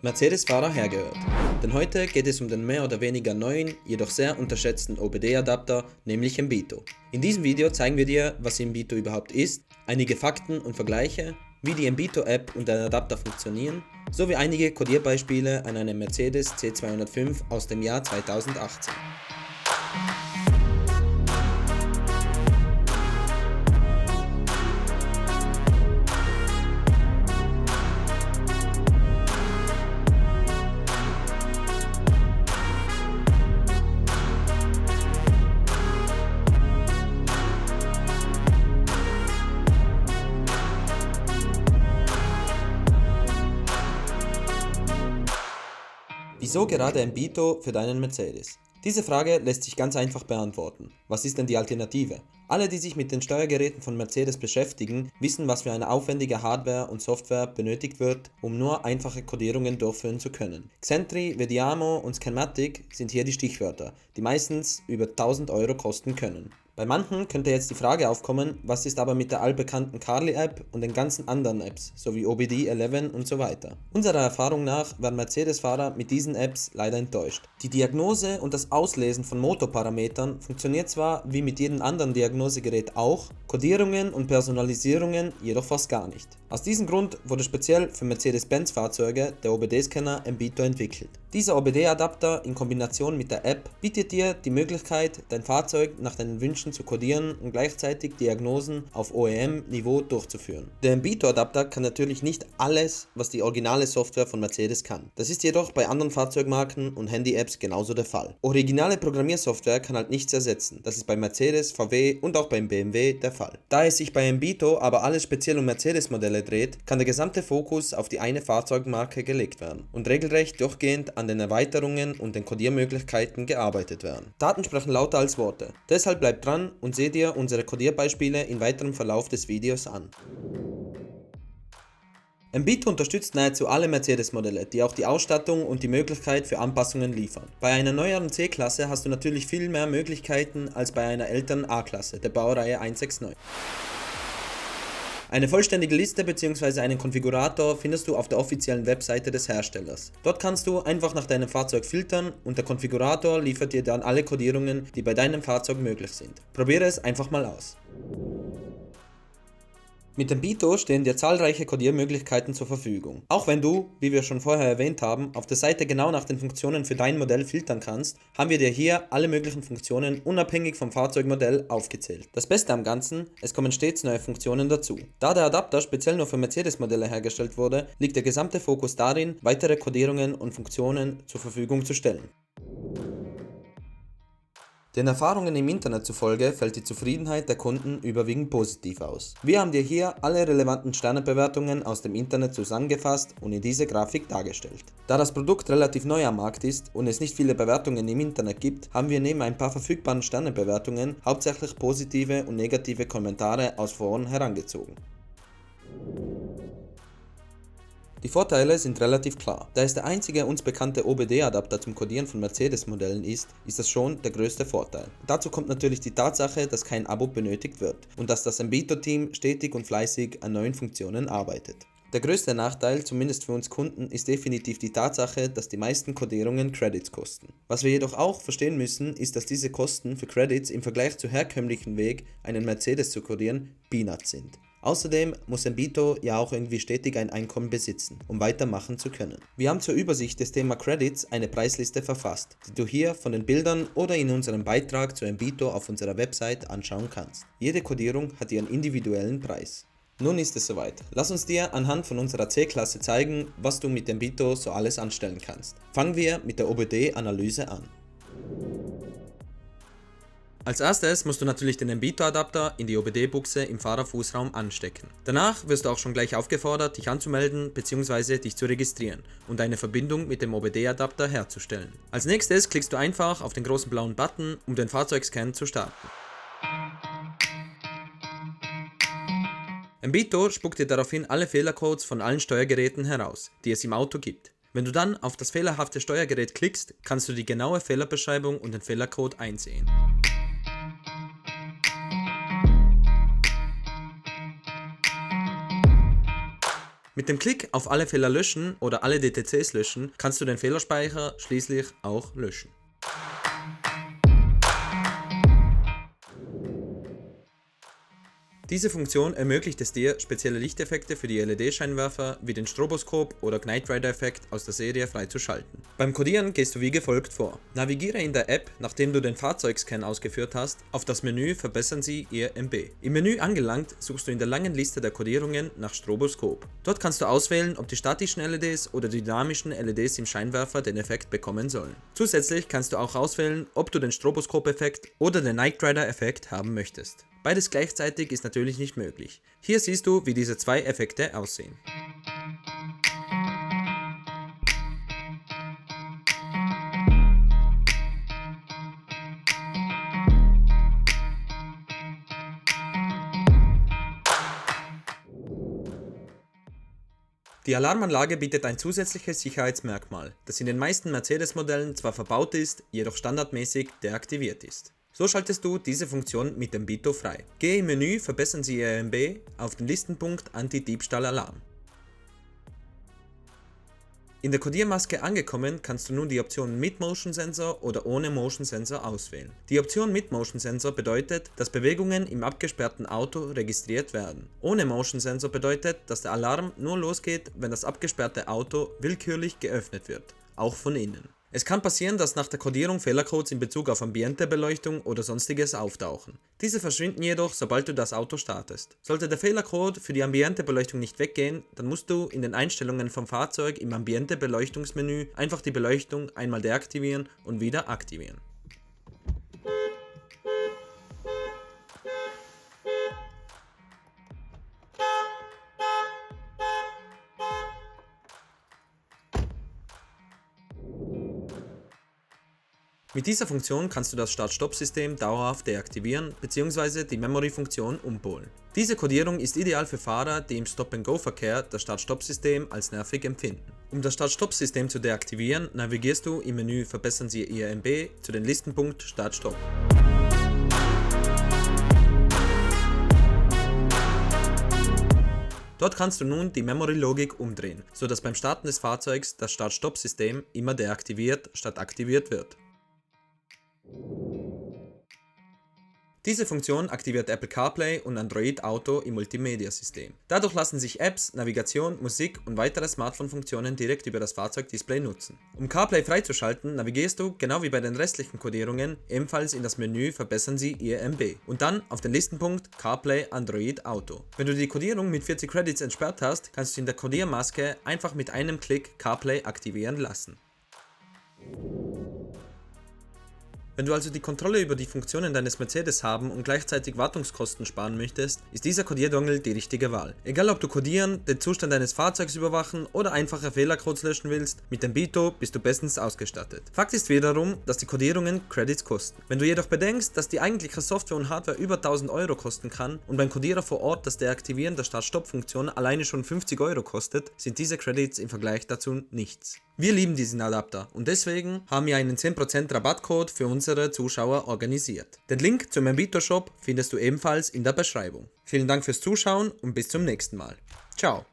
Mercedes-Fahrer hergehört. Denn heute geht es um den mehr oder weniger neuen, jedoch sehr unterschätzten OBD-Adapter, nämlich Embito. In diesem Video zeigen wir dir, was Embito überhaupt ist, einige Fakten und Vergleiche, wie die Embito-App und der Adapter funktionieren, sowie einige Codierbeispiele an einem Mercedes C205 aus dem Jahr 2018. Wieso gerade Embito für deinen Mercedes? Diese Frage lässt sich ganz einfach beantworten. Was ist denn die Alternative? Alle, die sich mit den Steuergeräten von Mercedes beschäftigen, wissen, was für eine aufwendige Hardware und Software benötigt wird, um nur einfache Codierungen durchführen zu können. Xentri, Vediamo und Scanmatic sind hier die Stichwörter, die meistens über 1000 Euro kosten können. Bei manchen könnte jetzt die Frage aufkommen, was ist aber mit der allbekannten Carly-App und den ganzen anderen Apps, sowie OBD11 und so weiter. Unserer Erfahrung nach werden Mercedes-Fahrer mit diesen Apps leider enttäuscht. Die Diagnose und das Auslesen von Motorparametern funktioniert zwar wie mit jedem anderen Diagnosegerät auch, Codierungen und Personalisierungen jedoch fast gar nicht. Aus diesem Grund wurde speziell für Mercedes-Benz-Fahrzeuge der OBD-Scanner Embito entwickelt. Dieser OBD-Adapter in Kombination mit der App bietet dir die Möglichkeit, dein Fahrzeug nach deinen Wünschen zu codieren und gleichzeitig Diagnosen auf OEM-Niveau durchzuführen. Der Embito-Adapter kann natürlich nicht alles, was die originale Software von Mercedes kann. Das ist jedoch bei anderen Fahrzeugmarken und Handy-Apps genauso der Fall. Originale Programmiersoftware kann halt nichts ersetzen. Das ist bei Mercedes, VW und auch beim BMW der Fall. Da es sich bei Embito aber alles speziell um Mercedes-Modelle dreht, kann der gesamte Fokus auf die eine Fahrzeugmarke gelegt werden und regelrecht durchgehend an den Erweiterungen und den Codiermöglichkeiten gearbeitet werden. Daten sprechen lauter als Worte. Deshalb bleib dran und seh dir unsere Codierbeispiele im weiteren Verlauf des Videos an. Embito unterstützt nahezu alle Mercedes-Modelle, die auch die Ausstattung und die Möglichkeit für Anpassungen liefern. Bei einer neueren C-Klasse hast du natürlich viel mehr Möglichkeiten als bei einer älteren A-Klasse, der Baureihe 169. Eine vollständige Liste bzw. einen Konfigurator findest du auf der offiziellen Webseite des Herstellers. Dort kannst du einfach nach deinem Fahrzeug filtern und der Konfigurator liefert dir dann alle Codierungen, die bei deinem Fahrzeug möglich sind. Probiere es einfach mal aus. Mit Embito stehen dir zahlreiche Codiermöglichkeiten zur Verfügung. Auch wenn du, wie wir schon vorher erwähnt haben, auf der Seite genau nach den Funktionen für dein Modell filtern kannst, haben wir dir hier alle möglichen Funktionen unabhängig vom Fahrzeugmodell aufgezählt. Das Beste am Ganzen, es kommen stets neue Funktionen dazu. Da der Adapter speziell nur für Mercedes-Modelle hergestellt wurde, liegt der gesamte Fokus darin, weitere Codierungen und Funktionen zur Verfügung zu stellen. Den Erfahrungen im Internet zufolge fällt die Zufriedenheit der Kunden überwiegend positiv aus. Wir haben dir hier alle relevanten Sternebewertungen aus dem Internet zusammengefasst und in diese Grafik dargestellt. Da das Produkt relativ neu am Markt ist und es nicht viele Bewertungen im Internet gibt, haben wir neben ein paar verfügbaren Sternebewertungen hauptsächlich positive und negative Kommentare aus Foren herangezogen. Die Vorteile sind relativ klar. Da es der einzige uns bekannte OBD-Adapter zum Codieren von Mercedes-Modellen ist, ist das schon der größte Vorteil. Dazu kommt natürlich die Tatsache, dass kein Abo benötigt wird und dass das Embito-Team stetig und fleißig an neuen Funktionen arbeitet. Der größte Nachteil, zumindest für uns Kunden, ist definitiv die Tatsache, dass die meisten Codierungen Credits kosten. Was wir jedoch auch verstehen müssen, ist, dass diese Kosten für Credits im Vergleich zu herkömmlichen Weg, einen Mercedes zu codieren, Peanuts sind. Außerdem muss Embito ja auch irgendwie stetig ein Einkommen besitzen, um weitermachen zu können. Wir haben zur Übersicht des Thema Credits eine Preisliste verfasst, die du hier von den Bildern oder in unserem Beitrag zu Embito auf unserer Website anschauen kannst. Jede Codierung hat ihren individuellen Preis. Nun ist es soweit. Lass uns dir anhand von unserer C-Klasse zeigen, was du mit Embito so alles anstellen kannst. Fangen wir mit der OBD-Analyse an. Als erstes musst du natürlich den Embito-Adapter in die OBD-Buchse im Fahrerfußraum anstecken. Danach wirst du auch schon gleich aufgefordert, dich anzumelden bzw. dich zu registrieren und eine Verbindung mit dem OBD-Adapter herzustellen. Als nächstes klickst du einfach auf den großen blauen Button, um den Fahrzeugscan zu starten. Embito spuckt dir daraufhin alle Fehlercodes von allen Steuergeräten heraus, die es im Auto gibt. Wenn du dann auf das fehlerhafte Steuergerät klickst, kannst du die genaue Fehlerbeschreibung und den Fehlercode einsehen. Mit dem Klick auf alle Fehler löschen oder alle DTCs löschen kannst du den Fehlerspeicher schließlich auch löschen. Diese Funktion ermöglicht es dir, spezielle Lichteffekte für die LED-Scheinwerfer wie den Stroboskop oder Knight Rider-Effekt aus der Serie freizuschalten. Beim Codieren gehst du wie gefolgt vor. Navigiere in der App, nachdem du den Fahrzeugscan ausgeführt hast, auf das Menü Verbessern Sie Ihr MB. Im Menü angelangt, suchst du in der langen Liste der Codierungen nach Stroboskop. Dort kannst du auswählen, ob die statischen LEDs oder die dynamischen LEDs im Scheinwerfer den Effekt bekommen sollen. Zusätzlich kannst du auch auswählen, ob du den Stroboskop-Effekt oder den Knight Rider-Effekt haben möchtest. Beides gleichzeitig ist natürlich nicht möglich. Hier siehst du, wie diese zwei Effekte aussehen. Die Alarmanlage bietet ein zusätzliches Sicherheitsmerkmal, das in den meisten Mercedes-Modellen zwar verbaut ist, jedoch standardmäßig deaktiviert ist. So schaltest du diese Funktion mit dem Bito frei. Gehe im Menü Verbessern Sie Ihr MB auf den Listenpunkt Anti-Diebstahl-Alarm. In der Codiermaske angekommen, kannst du nun die Option mit Motion Sensor oder ohne Motion Sensor auswählen. Die Option mit Motion Sensor bedeutet, dass Bewegungen im abgesperrten Auto registriert werden. Ohne Motion Sensor bedeutet, dass der Alarm nur losgeht, wenn das abgesperrte Auto willkürlich geöffnet wird, auch von innen. Es kann passieren, dass nach der Codierung Fehlercodes in Bezug auf Ambientebeleuchtung oder sonstiges auftauchen. Diese verschwinden jedoch, sobald du das Auto startest. Sollte der Fehlercode für die Ambientebeleuchtung nicht weggehen, dann musst du in den Einstellungen vom Fahrzeug im Ambientebeleuchtungsmenü einfach die Beleuchtung einmal deaktivieren und wieder aktivieren. Mit dieser Funktion kannst du das Start-Stopp-System dauerhaft deaktivieren bzw. die Memory-Funktion umpolen. Diese Codierung ist ideal für Fahrer, die im Stop-and-Go-Verkehr das Start-Stopp-System als nervig empfinden. Um das Start-Stopp-System zu deaktivieren, navigierst du im Menü Verbessern Sie Ihr MB zu den Listenpunkt Start-Stopp. Dort kannst du nun die Memory-Logik umdrehen, sodass beim Starten des Fahrzeugs das Start-Stopp-System immer deaktiviert statt aktiviert wird. Diese Funktion aktiviert Apple CarPlay und Android Auto im Multimedia-System. Dadurch lassen sich Apps, Navigation, Musik und weitere Smartphone-Funktionen direkt über das Fahrzeugdisplay nutzen. Um CarPlay freizuschalten, navigierst du, genau wie bei den restlichen Codierungen, ebenfalls in das Menü Verbessern Sie Ihr MB und dann auf den Listenpunkt CarPlay Android Auto. Wenn du die Codierung mit 40 Credits entsperrt hast, kannst du in der Codiermaske einfach mit einem Klick CarPlay aktivieren lassen. Wenn du also die Kontrolle über die Funktionen deines Mercedes haben und gleichzeitig Wartungskosten sparen möchtest, ist dieser Codierdongle die richtige Wahl. Egal ob du codieren, den Zustand deines Fahrzeugs überwachen oder einfache Fehlercodes löschen willst, mit dem Bito bist du bestens ausgestattet. Fakt ist wiederum, dass die Codierungen Credits kosten. Wenn du jedoch bedenkst, dass die eigentliche Software und Hardware über 1000 Euro kosten kann und beim Codierer vor Ort das Deaktivieren der Start-Stopp-Funktion alleine schon 50 Euro kostet, sind diese Credits im Vergleich dazu nichts. Wir lieben diesen Adapter und deswegen haben wir einen 10% Rabattcode für unsere Zuschauer organisiert. Den Link zum Bito Shop findest du ebenfalls in der Beschreibung. Vielen Dank fürs Zuschauen und bis zum nächsten Mal. Ciao!